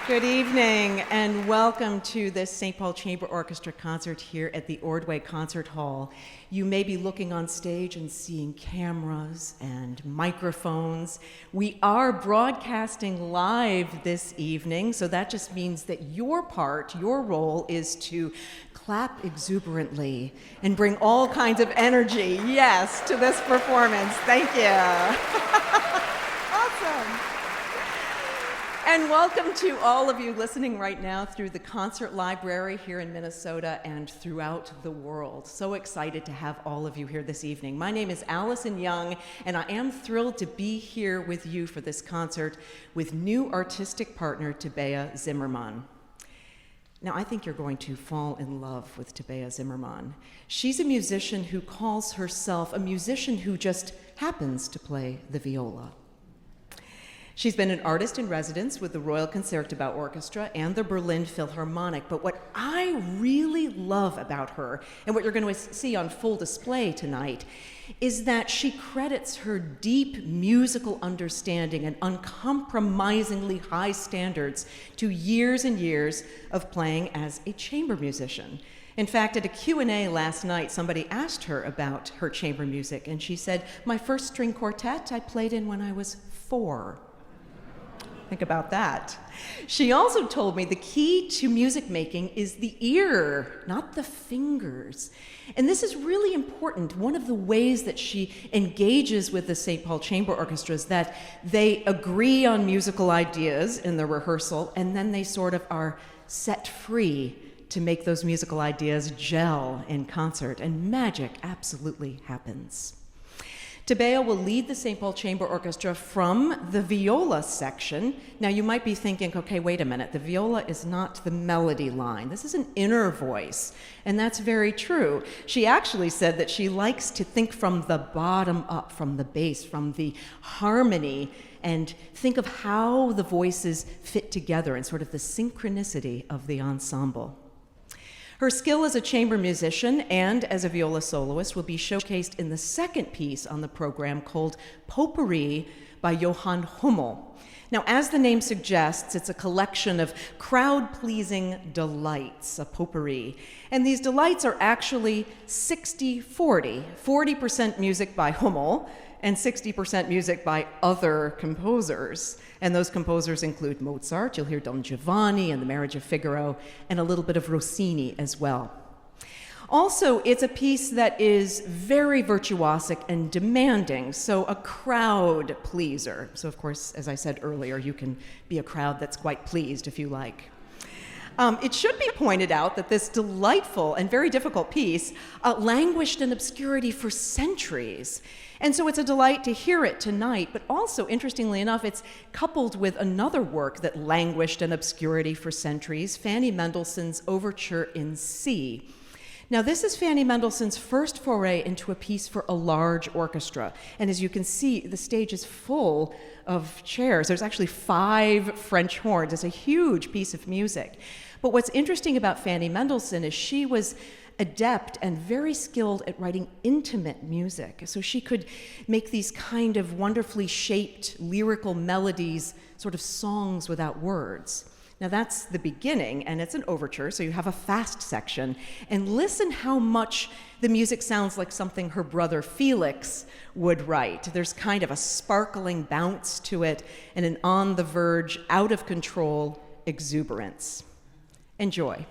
Good evening and welcome to this Saint Paul Chamber Orchestra concert here at the Ordway Concert Hall. You may be looking on stage and seeing cameras and microphones. We are broadcasting live this evening, so that just means that your role is to clap exuberantly and bring all kinds of energy, yes, to this performance. Thank you. Awesome. And welcome to all of you listening right now through the concert library here in Minnesota and throughout the world. So excited to have all of you here this evening. My name is Alison Young, and I am thrilled to be here with you for this concert with new artistic partner Tabea Zimmerman. Now, I think you're going to fall in love with Tabea Zimmerman. She's a musician who calls herself a musician who just happens to play the viola. She's been an artist in residence with the Royal Concertgebouw Orchestra and the Berlin Philharmonic, but what I really love about her, and what you're going to see on full display tonight, is that she credits her deep musical understanding and uncompromisingly high standards to years and years of playing as a chamber musician. In fact, at a Q&A last night, somebody asked her about her chamber music, and she said, "My first string quartet I played in when I was 4. Think about that. She also told me the key to music making is the ear, not the fingers. And this is really important. One of the ways that she engages with the Saint Paul Chamber Orchestra is that they agree on musical ideas in the rehearsal, and then they sort of are set free to make those musical ideas gel in concert, and magic absolutely happens. Tabea will lead the Saint Paul Chamber Orchestra from the viola section. Now you might be thinking, okay, wait a minute, the viola is not the melody line. This is an inner voice, and that's very true. She actually said that she likes to think from the bottom up, from the bass, from the harmony, and think of how the voices fit together and sort of the synchronicity of the ensemble. Her skill as a chamber musician and as a viola soloist will be showcased in the second piece on the program called Potpourri by Johann Hummel. Now, as the name suggests, it's a collection of crowd-pleasing delights, a potpourri. And these delights are actually 60-40, 40% music by Hummel and 60% music by other composers. And those composers include Mozart, you'll hear Don Giovanni and The Marriage of Figaro, and a little bit of Rossini as well. Also, it's a piece that is very virtuosic and demanding, so a crowd pleaser. So of course, as I said earlier, you can be a crowd that's quite pleased if you like. It should be pointed out that this delightful and very difficult piece languished in obscurity for centuries. And so it's a delight to hear it tonight, but also, interestingly enough, it's coupled with another work that languished in obscurity for centuries, Fanny Mendelssohn's Overture in C. Now, this is Fanny Mendelssohn's first foray into a piece for a large orchestra. And as you can see, the stage is full of chairs. There's actually 5 French horns. It's a huge piece of music. But what's interesting about Fanny Mendelssohn is she was adept and very skilled at writing intimate music. So she could make these kind of wonderfully shaped lyrical melodies, sort of songs without words. Now that's the beginning, and it's an overture, so you have a fast section. And listen how much the music sounds like something her brother Felix would write. There's kind of a sparkling bounce to it and an on the verge, out of control exuberance. Enjoy.